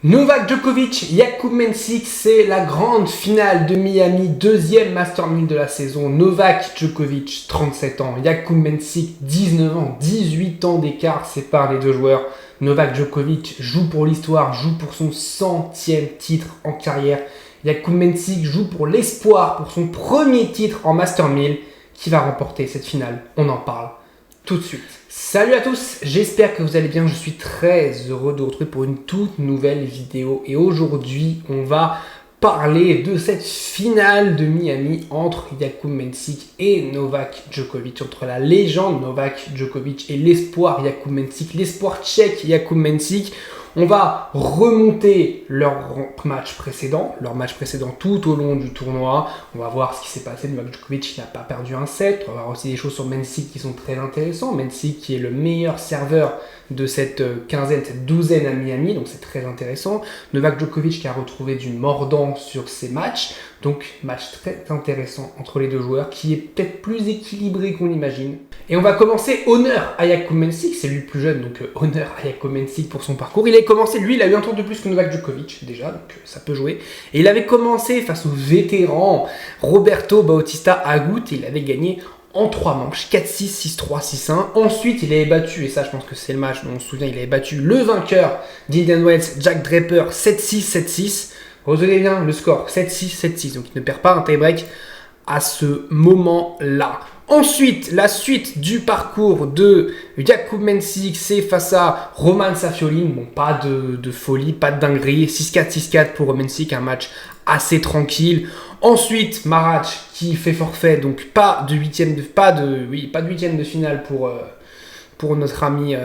Novak Djokovic, Jakub Mensik, c'est la grande finale de Miami, deuxième Master 1000 de la saison. Novak Djokovic, 37 ans, Jakub Mensik, 19 ans, 18 ans d'écart séparent les deux joueurs. Novak Djokovic joue pour l'histoire, joue pour son 100e titre en carrière. Jakub Mensik joue pour l'espoir, pour son premier titre en Master 1000. Qui va remporter cette finale? On en parle tout de suite. Salut à tous, j'espère que vous allez bien, je suis très heureux de vous retrouver pour une toute nouvelle vidéo et aujourd'hui on va parler de cette finale de Miami entre Jakub Mensik et Novak Djokovic, entre la légende Novak Djokovic et l'espoir Jakub Mensik, l'espoir tchèque Jakub Mensik. On va remonter leur match précédent tout au long du tournoi. On va voir ce qui s'est passé. Novak Djokovic n'a pas perdu un set. On va voir aussi des choses sur Mensik qui sont très intéressantes. Mensik qui est le meilleur serveur de cette douzaine à Miami, donc c'est très intéressant. Novak Djokovic qui a retrouvé du mordant sur ses matchs. Donc match très intéressant entre les deux joueurs qui est peut-être plus équilibré qu'on l'imagine. Et on va commencer honneur à Jakub Mensik, c'est lui le plus jeune, donc honneur à Jakub Mensik pour son parcours. Il a commencé, lui il a eu un tour de plus que Novak Djokovic déjà, donc ça peut jouer. Et il avait commencé face au vétéran Roberto Bautista Agut et il avait gagné en 3 manches, 4-6, 6-3, 6-1. Ensuite, il avait battu, et ça je pense que c'est le match dont on se souvient, il avait battu le vainqueur d'Indian Wells, Jack Draper, 7-6, 7-6. Retenez bien le score, 7-6, 7-6. Donc il ne perd pas un tie-break à ce moment-là. Ensuite, la suite du parcours de Jakub Mensik, c'est face à Roman Safiolin. Bon, pas de folie, pas de dinguerie. 6-4, 6-4 pour Mensik, un match assez tranquille. Ensuite, Marat qui fait forfait, donc pas de huitième de finale pour notre ami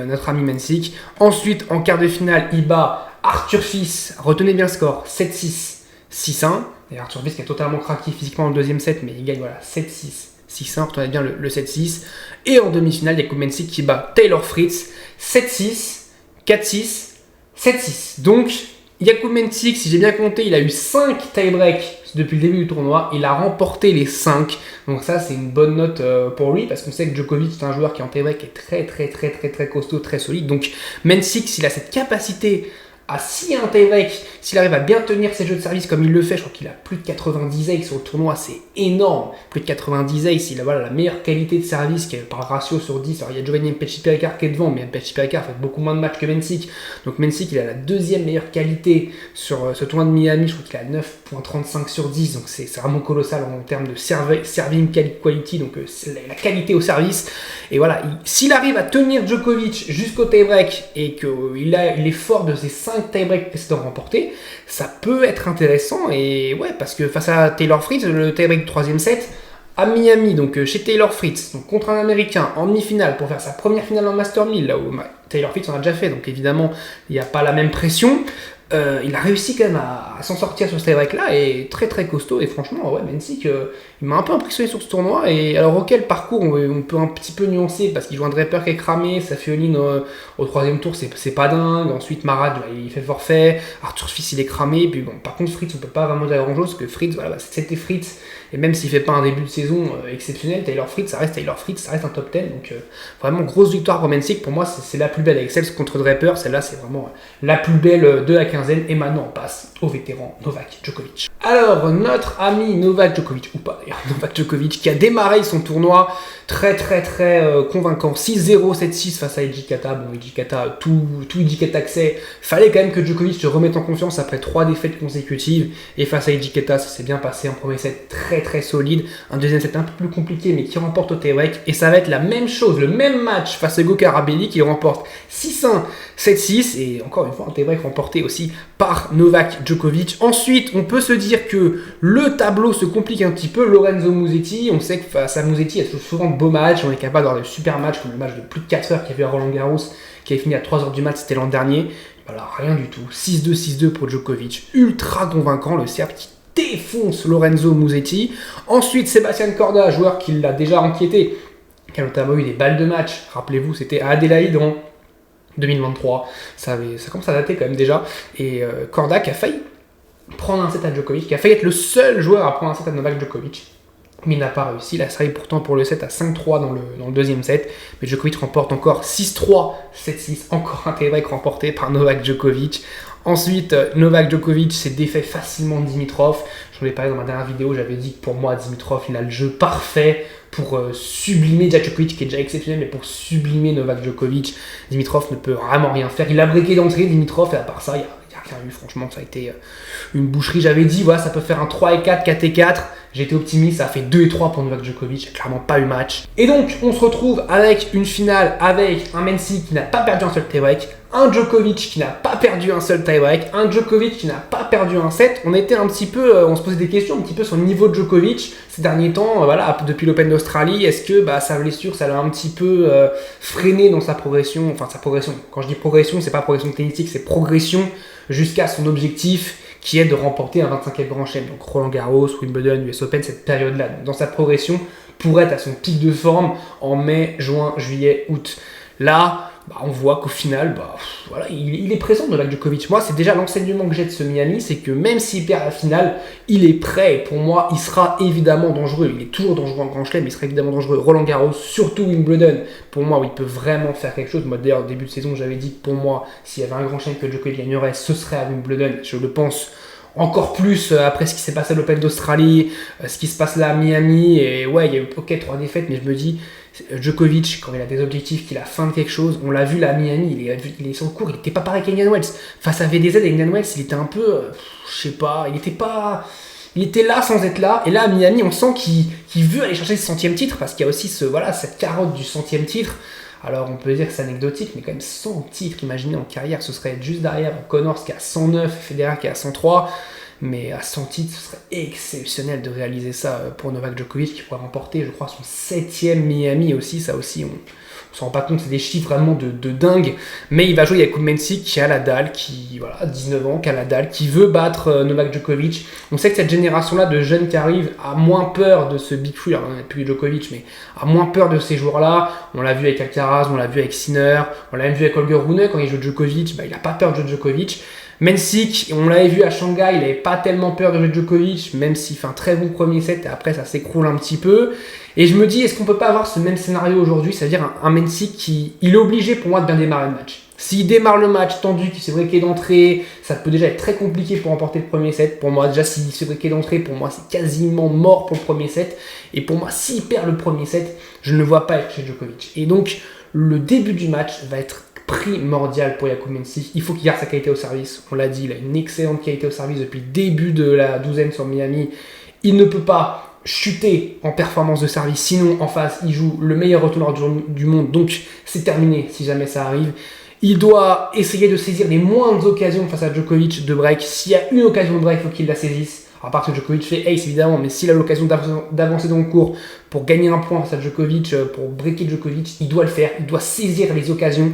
Mensik. Ensuite, en quart de finale, il bat Arthur Fils, retenez bien le score, 7-6, 6-1. Et Arthur Fils qui a totalement craqué physiquement dans le deuxième set, mais il gagne 7-6, 6-1, retenez bien le 7-6. Et en demi-finale, Jakub Mensik qui bat Taylor Fritz, 7-6, 4-6, 7-6. Donc, Jakub Mensik, si j'ai bien compté, il a eu 5 tie-breaks depuis le début du tournoi. Il a remporté les 5. Donc ça, c'est une bonne note pour lui parce qu'on sait que Djokovic, c'est un joueur qui en tie-break est très costaud, très solide. Donc Mensik, s'il a cette capacité à s'il y a un tie-break, s'il arrive à bien tenir ses jeux de service comme il le fait, je crois qu'il a plus de 90 aces sur le tournoi, c'est énorme, plus de 90 aces, il a la meilleure qualité de service qui est par ratio sur 10, alors il y a Giovanni Mpetshi-Perricard qui est devant, mais Mpetshi-Perricard fait beaucoup moins de matchs que Mensik, donc Mensik il a la deuxième meilleure qualité sur ce tournoi de Miami, je crois qu'il a 9.35 sur 10, donc c'est vraiment colossal en termes de serving quality, donc c'est la qualité au service, et voilà, s'il arrive à tenir Djokovic jusqu'au tie-break et qu'il est fort de ses 5 tie-break précédents remportés, ça peut être intéressant et ouais, parce que face à Taylor Fritz, le tie-break du 3e set à Miami, donc chez Taylor Fritz, donc contre un américain en demi-finale pour faire sa première finale en Master 1000, là où Taylor Fritz en a déjà fait, donc évidemment il n'y a pas la même pression. Il a réussi quand même à s'en sortir sur ce tie-break là et très costaud et franchement ouais, Mensik il m'a un peu impressionné sur ce tournoi. Et alors auquel parcours on peut un petit peu nuancer parce qu'il joue un Draper qui est cramé, Safiolin au 3e tour c'est pas dingue, ensuite Marat il fait forfait, Arthur Fils il est cramé, puis bon par contre Fritz on peut pas vraiment dire grand chose parce que Fritz c'était Fritz et même s'il fait pas un début de saison exceptionnel, Taylor Fritz ça reste un top 10, donc vraiment grosse victoire pour Mensik. Pour moi c'est la plus belle avec celle contre Draper, celle-là c'est vraiment la plus belle de la quinzaine. Et maintenant on passe au vétéran Novak Djokovic. Alors notre ami Novak Djokovic, ou pas d'ailleurs, Novak Djokovic qui a démarré son tournoi très convaincant, 6-0, 7-6 face à Hijikata. Bon, Hijikata, tout Hijikata que c'est, fallait quand même que Djokovic se remette en confiance après 3 défaites consécutives. Et face à Hijikata, ça s'est bien passé, un premier set très solide, un deuxième set un peu plus compliqué mais qui remporte au tie-break. Et ça va être la même chose, le même match face à Hugo Carabelli qui remporte 6-1, 7-6 et encore une fois un tie-break remporté aussi par Novak Djokovic. Ensuite, on peut se dire que le tableau se complique un petit peu. Lorenzo Musetti, on sait que face à Musetti, il y a souvent de beaux matchs, on est capable d'avoir de super matchs comme le match de plus de 4 heures qu'il y avait à Roland Garros qui avait fini à 3 heures du mat, c'était l'an dernier. Voilà, rien du tout. 6-2, 6-2 pour Djokovic, ultra convaincant, le Serbe qui défonce Lorenzo Musetti. Ensuite, Sébastien Corda, joueur qui l'a déjà inquiété, qui a notamment eu des balles de match. Rappelez-vous, c'était à Adélaïde en 2023, ça commence à dater quand même déjà, et Corda qui a failli prendre un set à Djokovic, qui a failli être le seul joueur à prendre un set à Novak Djokovic, mais il n'a pas réussi. La série pourtant pour le set à 5-3 dans le deuxième set, mais Djokovic remporte encore 6-3, 7-6, encore un tie-break remporté par Novak Djokovic. Ensuite, Novak Djokovic s'est défait facilement Dimitrov. J'en ai parlé dans ma dernière vidéo, j'avais dit que pour moi, Dimitrov, il a le jeu parfait pour sublimer Djokovic, qui est déjà exceptionnel, mais pour sublimer Novak Djokovic. Dimitrov ne peut vraiment rien faire. Il a breaké d'entrée, Dimitrov, et à part ça, il n'y a rien eu. Franchement, ça a été une boucherie. J'avais dit, voilà, ça peut faire un 3-4, 4-4. J'étais optimiste, ça a fait 2-3 pour Novak Djokovic, il n'y a clairement pas eu match. Et donc, on se retrouve avec une finale avec un Mensik qui n'a pas perdu un seul tie-break, un Djokovic qui n'a pas perdu un seul tie-break, un Djokovic qui n'a pas perdu un set. On était un petit peu, on se posait des questions un petit peu sur le niveau de Djokovic ces derniers temps, voilà, depuis l'Open d'Australie. Est-ce que sa blessure, ça l'a un petit peu freiné dans sa progression, enfin sa progression. Quand je dis progression, c'est pas progression tennistique, c'est progression jusqu'à son objectif, qui est de remporter un 25e Grand Chelem. Donc Roland Garros, Wimbledon, US Open, cette période-là. Dans sa progression, pour être à son pic de forme en mai, juin, juillet, août. Là, on voit qu'au final, voilà, il est présent Novak Djokovic. Moi, c'est déjà l'enseignement que j'ai de ce Miami, c'est que même s'il perd la finale, il est prêt. Et pour moi, il sera évidemment dangereux. Il est toujours dangereux en Grand Chelem, mais il sera évidemment dangereux. Roland Garros, surtout Wimbledon, pour moi, où il peut vraiment faire quelque chose. Moi, d'ailleurs, au début de saison, j'avais dit que pour moi, s'il y avait un Grand Chelem que Djokovic gagnerait, ce serait à Wimbledon. Je le pense encore plus après ce qui s'est passé à l'Open d'Australie, ce qui se passe là à Miami. Et ouais, il y a eu 3 défaites, mais je me dis, Djokovic, quand il a des objectifs, qu'il a faim de quelque chose, on l'a vu là à Miami, il est sur le court, il n'était pas pareil qu'Indian Wells. Face à VDZ et Indian Wells, il était un peu, je sais pas, il était là sans être là. Et là à Miami, on sent qu'il veut aller chercher ce 100e titre, parce qu'il y a aussi cette carotte du 100e titre. Alors on peut dire que c'est anecdotique, mais quand même 100 titres, imaginez en carrière, ce serait juste derrière Connors qui a 109, Federer qui a 103. Mais à 100 titres, ce serait exceptionnel de réaliser ça pour Novak Djokovic, qui pourrait remporter, je crois, son 7e Miami aussi. Ça aussi, on s'en rend pas compte, c'est des chiffres vraiment de dingue. Mais il va jouer avec Mensik, qui a la dalle, qui, voilà, 19 ans, qui a la dalle, qui veut battre Novak Djokovic. On sait que cette génération-là de jeunes qui arrivent a moins peur de ce Big Three, alors on n'a plus Djokovic, mais a moins peur de ces joueurs-là. On l'a vu avec Alcaraz, on l'a vu avec Sinner, on l'a même vu avec Holger Rune quand il joue Djokovic, il n'a pas peur de jouer Djokovic. Mensik, on l'avait vu à Shanghai, il n'avait pas tellement peur de jouer Djokovic, même s'il fait un très bon premier set et après ça s'écroule un petit peu. Et je me dis, est-ce qu'on peut pas avoir ce même scénario aujourd'hui, c'est-à-dire un Mensik il est obligé pour moi de bien démarrer le match. S'il démarre le match tendu, qu'il s'est breaké d'entrée, ça peut déjà être très compliqué pour remporter le premier set. Pour moi, déjà, s'il se breaké d'entrée, pour moi, c'est quasiment mort pour le premier set. Et pour moi, s'il perd le premier set, je ne le vois pas être chez Djokovic. Et donc, le début du match va être primordial pour Jakub Mensik. Il faut qu'il garde sa qualité au service. On l'a dit, il a une excellente qualité au service depuis le début de la douzaine sur Miami. Il ne peut pas chuter en performance de service, sinon en face, il joue le meilleur retourneur du monde. Donc, c'est terminé si jamais ça arrive. Il doit essayer de saisir les moindres occasions face à Djokovic de break. S'il y a une occasion de break, il faut qu'il la saisisse. À part que Djokovic fait ace évidemment, mais s'il a l'occasion d'avancer dans le cours pour gagner un point face à Djokovic, pour breaker Djokovic, il doit le faire, il doit saisir les occasions.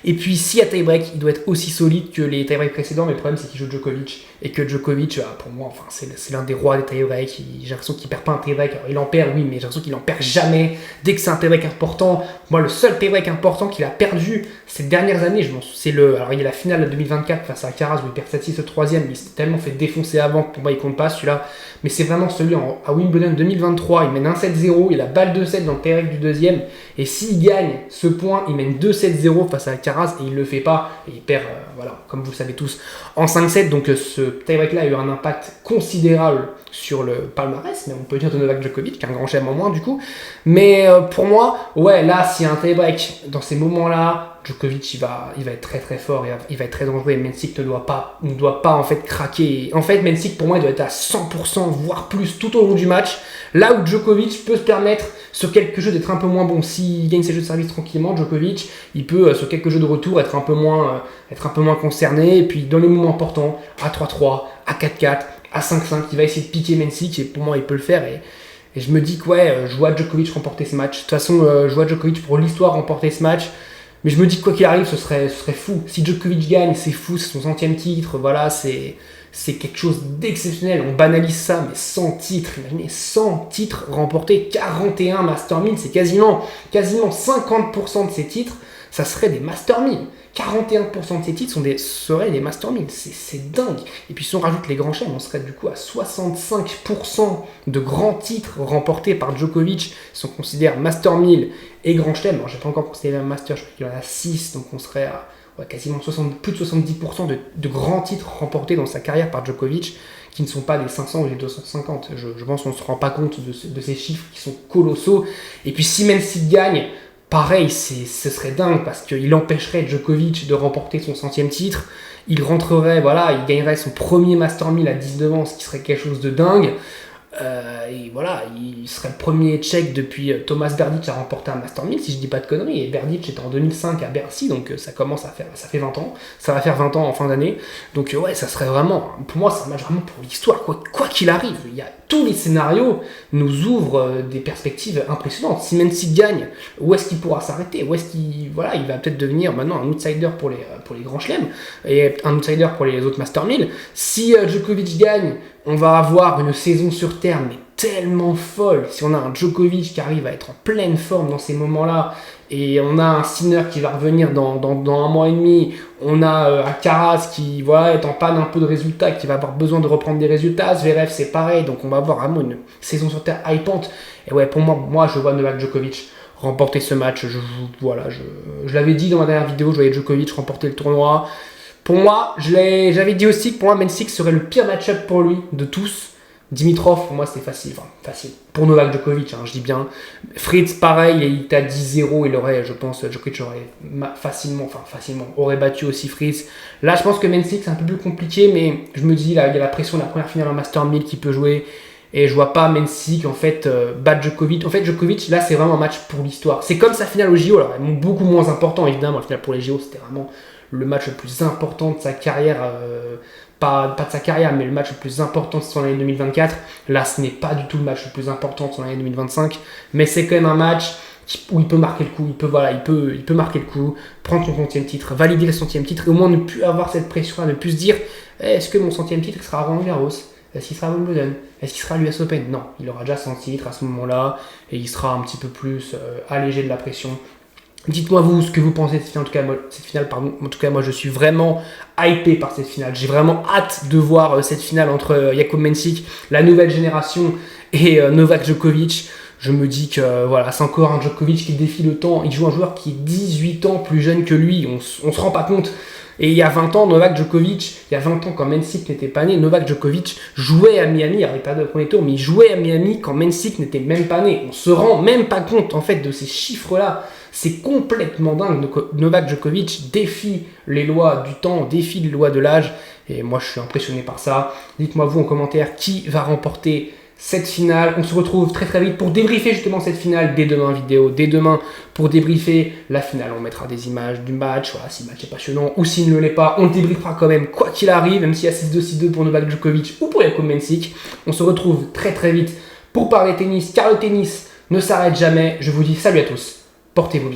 Et puis s'il y a tie-break, il doit être aussi solide que les tie-breaks précédents, mais le problème c'est qu'il joue Djokovic, et que Djokovic, pour moi, enfin, c'est l'un des rois des tie-breaks. J'ai l'impression qu'il perd pas un tie-break, alors il en perd oui, mais j'ai l'impression qu'il en perd jamais. Dès que c'est un tie-break important, moi le seul tie-break important qu'il a perdu ces dernières années, alors il y a la finale de 2024 face à Alcaraz où il perd 7-6 au 3ème, mais il s'est tellement fait défoncer avant que pour moi il compte pas celui-là. Mais c'est vraiment celui à Wimbledon 2023, il mène 1-7-0, il a balle 2-7 dans le tie-break du deuxième, et s'il gagne ce point, il mène 2-7-0 face à Alcaraz, et il le fait pas, et il perd, voilà, comme vous le savez tous, en 5-7, donc ce tie-break là a eu un impact considérable sur le palmarès, mais on peut dire de Novak Djokovic, qui a un grand chelem en moins du coup, mais pour moi, ouais, là, s'il y a un tie-break dans ces moments-là, Djokovic il va être très très fort et il va être très dangereux, et Mensik ne doit pas en fait craquer. En fait, Mensik pour moi il doit être à 100% voire plus tout au long du match, là où Djokovic peut se permettre sur quelques jeux d'être un peu moins bon. S'il gagne ses jeux de service tranquillement, Djokovic il peut sur quelques jeux de retour être un peu moins concerné, et puis dans les moments importants, à 3-3, à 4-4, à 5-5, il va essayer de piquer Mensik, et pour moi il peut le faire. Et je me dis que ouais, je vois Djokovic remporter ce match. De toute façon, je vois Djokovic pour l'histoire remporter ce match. Mais je me dis que quoi qu'il arrive, ce serait fou. Si Djokovic gagne, c'est fou, c'est son 100e titre, voilà, c'est quelque chose d'exceptionnel. On banalise ça, mais 100 titres, imaginez, 100 titres remportés, 41 Master 1000, c'est quasiment 50% de ces titres, ça serait des Master 1000. 41% de ces titres seraient des Master 1000. C'est dingue. Et puis si on rajoute les grands chelems, on serait du coup à 65% de grands titres remportés par Djokovic, si on considère Master 1000 et Grand Chelem. Alors j'ai pas encore considéré un Master, je crois qu'il y en a 6, donc on serait à quasiment plus de 70% de grands titres remportés dans sa carrière par Djokovic, qui ne sont pas des 500 ou des 250. Je pense qu'on ne se rend pas compte de ces chiffres qui sont colossaux. Et puis si Mensik gagne, pareil, ce serait dingue parce qu'il empêcherait Djokovic de remporter son 100e titre. Il rentrerait, il gagnerait son premier Master 1000 à 19 ans, ce qui serait quelque chose de dingue. Et voilà, il serait le premier Tchèque depuis Thomas Berdych à remporter un Master 1000, si je dis pas de conneries. Et Berdych était en 2005 à Bercy, donc ça fait 20 ans. Ça va faire 20 ans en fin d'année. Donc ça serait vraiment, pour moi, c'est un match vraiment pour l'histoire. Quoi qu'il arrive, tous les scénarios nous ouvrent des perspectives impressionnantes. Si Mensik gagne, où est-ce qu'il pourra s'arrêter? Où est-ce qu'il, il va peut-être devenir maintenant un outsider pour les grands chelems et un outsider pour les autres Master 1000. Si Djokovic gagne, on va avoir une saison sur terre, mais tellement folle. Si on a un Djokovic qui arrive à être en pleine forme dans ces moments-là, et on a un Sinner qui va revenir dans un mois et demi, on a Alcaraz qui est en panne un peu de résultats, qui va avoir besoin de reprendre des résultats, Zverev c'est pareil, donc on va avoir vraiment une saison sur terre hypante. Et pour moi je vois Novak Djokovic remporter ce match. Je l'avais dit dans ma dernière vidéo, je voyais Djokovic remporter le tournoi. Pour moi, j'avais dit aussi que pour moi, Mensik serait le pire match-up pour lui de tous. Dimitrov, pour moi, c'était facile. Pour Novak Djokovic, je dis bien. Fritz, pareil, il était à 10-0. Djokovic aurait facilement, aurait battu aussi Fritz. Là, je pense que Mensik, c'est un peu plus compliqué, mais je me dis, là, il y a la pression de la première finale en Master 1000 qui peut jouer. Et je vois pas Mensik, battre Djokovic. En fait, Djokovic, là, c'est vraiment un match pour l'histoire. C'est comme sa finale au JO, alors, beaucoup moins important, évidemment. La finale pour les JO, c'était vraiment le match le plus important de sa carrière, pas de sa carrière, mais le match le plus important de son année 2024. Là, ce n'est pas du tout le match le plus important de son année 2025, mais c'est quand même un match où il peut marquer le coup, il peut marquer le coup, prendre son 100e titre, valider le 100e titre, et au moins ne plus avoir cette pression, ne plus se dire est-ce que mon 100e titre sera à Roland Garros? Est-ce qu'il sera à Wimbledon? Est-ce qu'il sera à l'US Open? Non, il aura déjà son titre à ce moment-là, et il sera un petit peu plus allégé de la pression. Dites-moi vous ce que vous pensez de cette finale. En tout cas, moi je suis vraiment hypé par cette finale. J'ai vraiment hâte de voir cette finale entre Jakub Mensik, la nouvelle génération, et Novak Djokovic. Je me dis que c'est encore un Djokovic qui défie le temps. Il joue un joueur qui est 18 ans plus jeune que lui. On se rend pas compte. Et il y a 20 ans, quand Mensik n'était pas né, Novak Djokovic jouait à Miami. Alors il n'est pas de premier tour, mais il jouait à Miami quand Mensik n'était même pas né. On se rend même pas compte en fait de ces chiffres-là. C'est complètement dingue. Novak Djokovic défie les lois du temps, défie les lois de l'âge. Et moi, je suis impressionné par ça. Dites-moi vous en commentaire qui va remporter cette finale. On se retrouve très très vite pour débriefer justement cette finale dès demain vidéo. Dès demain pour débriefer la finale. On mettra des images du match. Si le match est passionnant ou s'il ne l'est pas, on le débriefera quand même quoi qu'il arrive. Même s'il y a 6-2, 6-2 pour Novak Djokovic ou pour Jakub Mensik. On se retrouve très très vite pour parler tennis. Car le tennis ne s'arrête jamais. Je vous dis salut à tous. Portez-vous bien.